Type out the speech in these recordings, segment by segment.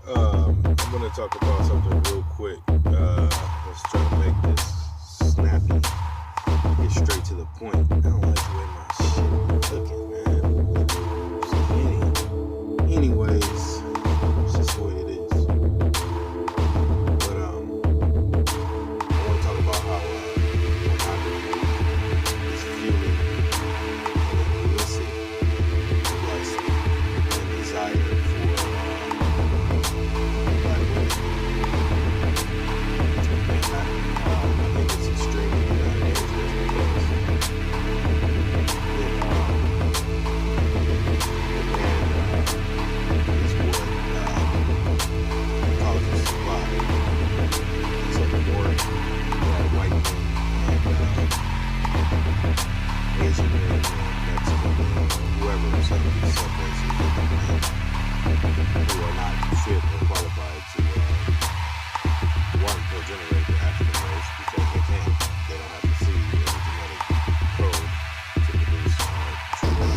I'm going to talk about something real quick. Let's try to make this snappy. Get straight to the point. I don't like the way my shit is looking, man. Anyways, it's just the way it is. But I want to talk about how pornography is fueling an illicit lust and desire for black women. I think it's extremely dangerous because is what causes supply. So the more that white men and Asian men and Mexican men, whoever, some of these subraces who are not fit or qualified to one, generate the African race because they can't. They don't have to see any genetic code to produce true white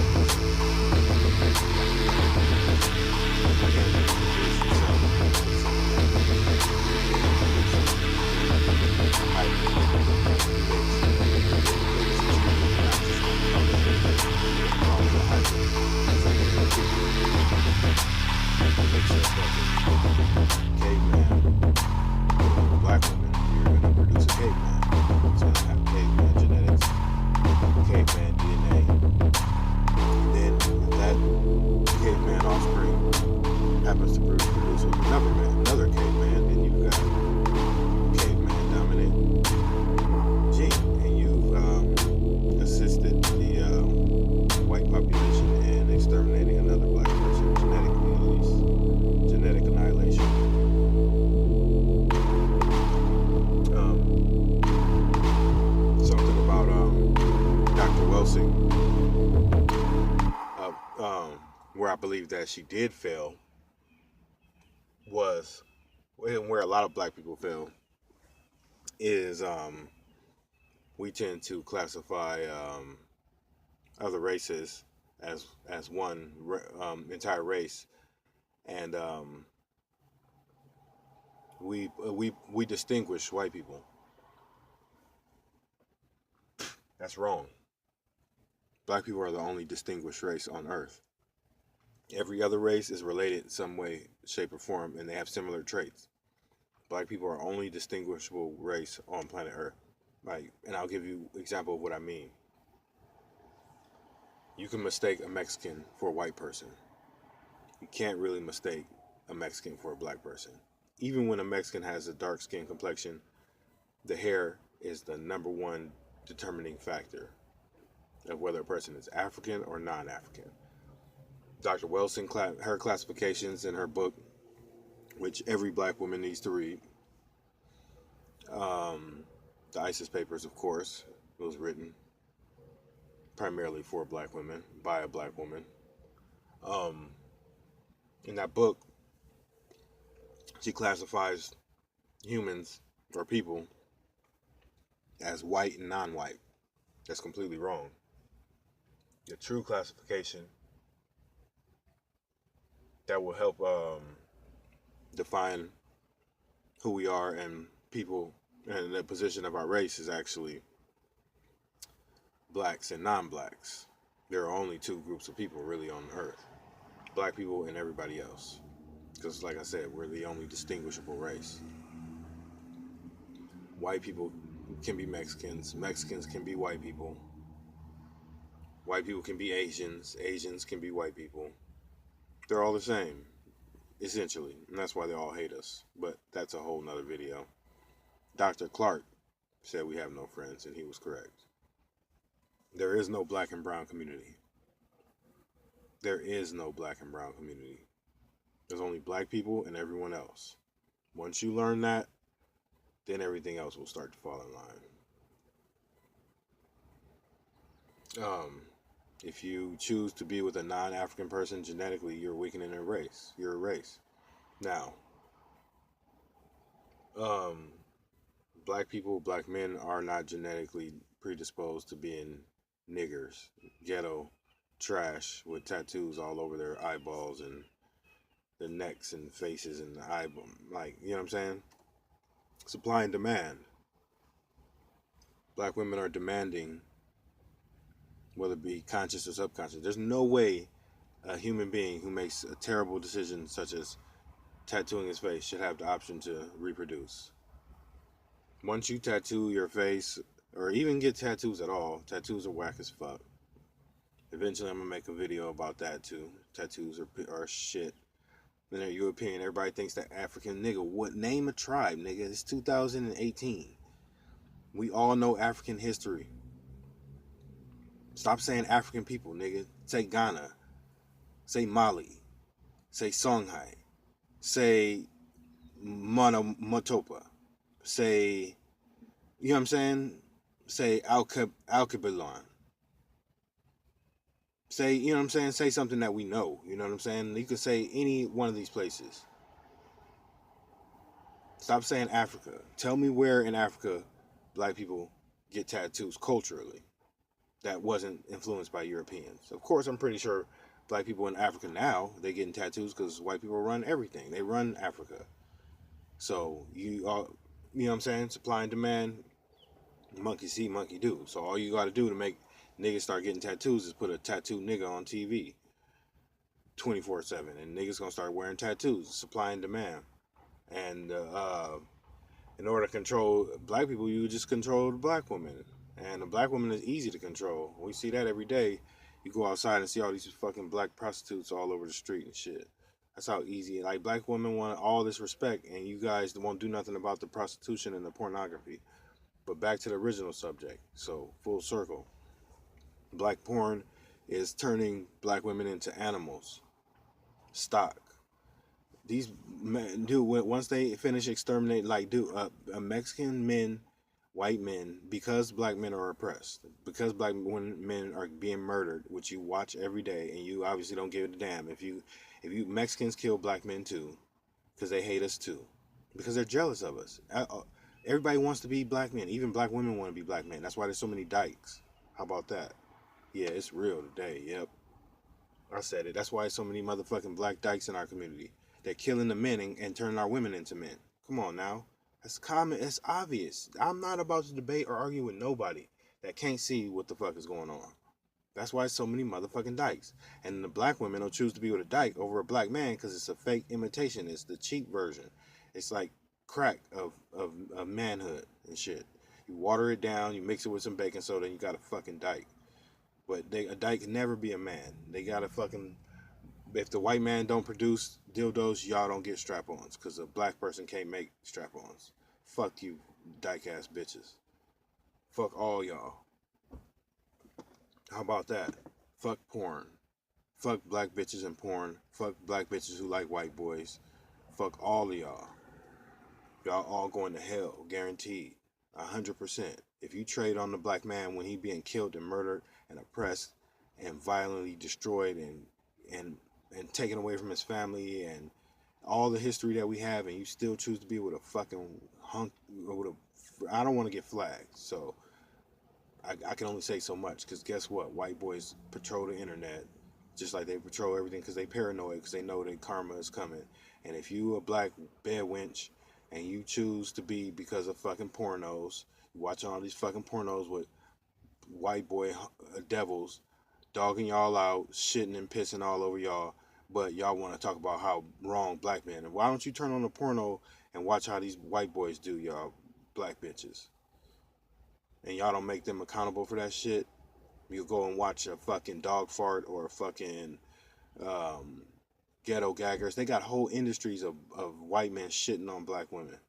caveman, black woman, you're going to produce a caveman. It's going to have caveman genetics, caveman DNA. And then that caveman offspring happens to produce another caveman, then you've got caveman dominant gene, and you've assisted the white population in exterminating another black person, genetically at least, genetic annihilation. Something about Dr. Welsing, where I believe that she did fail was, and where a lot of black people fail, is we tend to classify other races as one entire race, and we distinguish white people. That's wrong. Black people are the only distinguished race on Earth. Every other race is related in some way, shape, or form, and they have similar traits. Black people are only distinguishable race on planet Earth. Like, and I'll give you an example of what I mean. You can mistake a Mexican for a white person. You can't really mistake a Mexican for a black person. Even when a Mexican has a dark skin complexion, the hair is the number one determining factor of whether a person is African or non-African. Dr. Welsing, her classifications in her book, which every black woman needs to read, the ISIS Papers, of course, it was written primarily for black women, by a black woman. In that book, she classifies humans, or people, as white and non-white. That's completely wrong. The true classification that will help define who we are and people and the position of our race is actually blacks and non-blacks. There are only two groups of people really on Earth: black people and everybody else. Because, like I said, we're the only distinguishable race. White people can be Mexicans. Mexicans can be white people. White people can be Asians. Asians can be white people. They're all the same, essentially. And that's why they all hate us. But that's a whole nother video. Dr. Clark said we have no friends, and he was correct. There is no black and brown community. There is no black and brown community. There's only black people and everyone else. Once you learn that, then everything else will start to fall in line. If you choose to be with a non-African person genetically, you're weakening a race. You're a race. Now, black people, black men are not genetically predisposed to being niggers, ghetto trash with tattoos all over their eyeballs and the necks and faces and the eyeball. Like, you know what I'm saying? Supply and demand. Black women are demanding, whether it be conscious or subconscious. There's no way a human being who makes a terrible decision such as tattooing his face should have the option to reproduce. Once you tattoo your face, or even get tattoos at all, tattoos are whack as fuck. Eventually, I'm gonna make a video about that too. Tattoos are shit. Then they're European. Everybody thinks that African nigga. What, name a tribe, nigga? It's 2018. We all know African history. Stop saying African people, nigga. Say Ghana. Say Mali. Say Songhai. Say Monomotopa. Say, you know what I'm saying? Say Alkebulan. Say, you know what I'm saying? Say something that we know. You know what I'm saying? You could say any one of these places. Stop saying Africa. Tell me where in Africa black people get tattoos culturally that wasn't influenced by Europeans. Of course, I'm pretty sure black people in Africa now, they getting tattoos because white people run everything. They run Africa. So you know what I'm saying? Supply and demand, monkey see, monkey do. So all you got to do to make niggas start getting tattoos is put a tattoo nigga on TV 24/7, and niggas gonna start wearing tattoos. Supply and demand. And in order to control black people, you just control the black woman. And the black woman is easy to control. We see that every day. You go outside and see all these fucking black prostitutes all over the street and shit. That's how easy. Like, black women want all this respect, and you guys won't do nothing about the prostitution and the pornography. But back to the original subject. So, full circle. Black porn is turning black women into animals. Stock. These men, dude, once they finish exterminating, like, dude, Mexican men, white men, because black men are oppressed, because black men are being murdered, which you watch every day, and you obviously don't give a damn. If you Mexicans kill black men too, because they hate us too, because they're jealous of us. Everybody wants to be black men. Even black women want to be black men. That's why there's so many dykes. How about that? Yeah, it's real today. Yep, I said it. That's why there's so many motherfucking black dykes in our community. They're killing the men and turning our women into men. Come on now. That's common. It's obvious. I'm not about to debate or argue with nobody that can't see what the fuck is going on. That's why so many motherfucking dykes. And the black women will choose to be with a dyke over a black man because it's a fake imitation. It's the cheap version. It's like crack of manhood and shit. You water it down, you mix it with some baking soda, and you got a fucking dyke. But a dyke can never be a man. They got to fucking... If the white man don't produce dildos, y'all don't get strap-ons because a black person can't make strap-ons. Fuck you, dyke-ass bitches. Fuck all y'all. How about that? Fuck porn. Fuck black bitches and porn. Fuck black bitches who like white boys. Fuck all of y'all. Y'all all going to hell, guaranteed. 100%. If you trade on the black man when he being killed and murdered and oppressed and violently destroyed and taken away from his family and all the history that we have, and you still choose to be with a fucking hunk, I don't want to get flagged. So I can only say so much, because guess what? White boys patrol the internet just like they patrol everything because they paranoid, because they know that karma is coming. And if you a black bed wench and you choose to be because of fucking pornos, you watching all these fucking pornos with white boy devils dogging y'all out, shitting and pissing all over y'all, but y'all want to talk about how wrong black men. And why don't you turn on the porno and watch how these white boys do y'all black bitches? And y'all don't make them accountable for that shit. You go and watch a fucking dog fart or a fucking ghetto gaggers. They got whole industries of white men shitting on black women,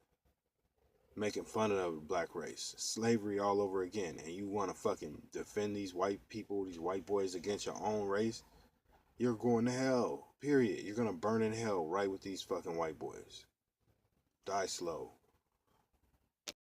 making fun of the black race. Slavery all over again. And you want to fucking defend these white people, these white boys against your own race? You're going to hell, period. You're going to burn in hell right with these fucking white boys. Die slow.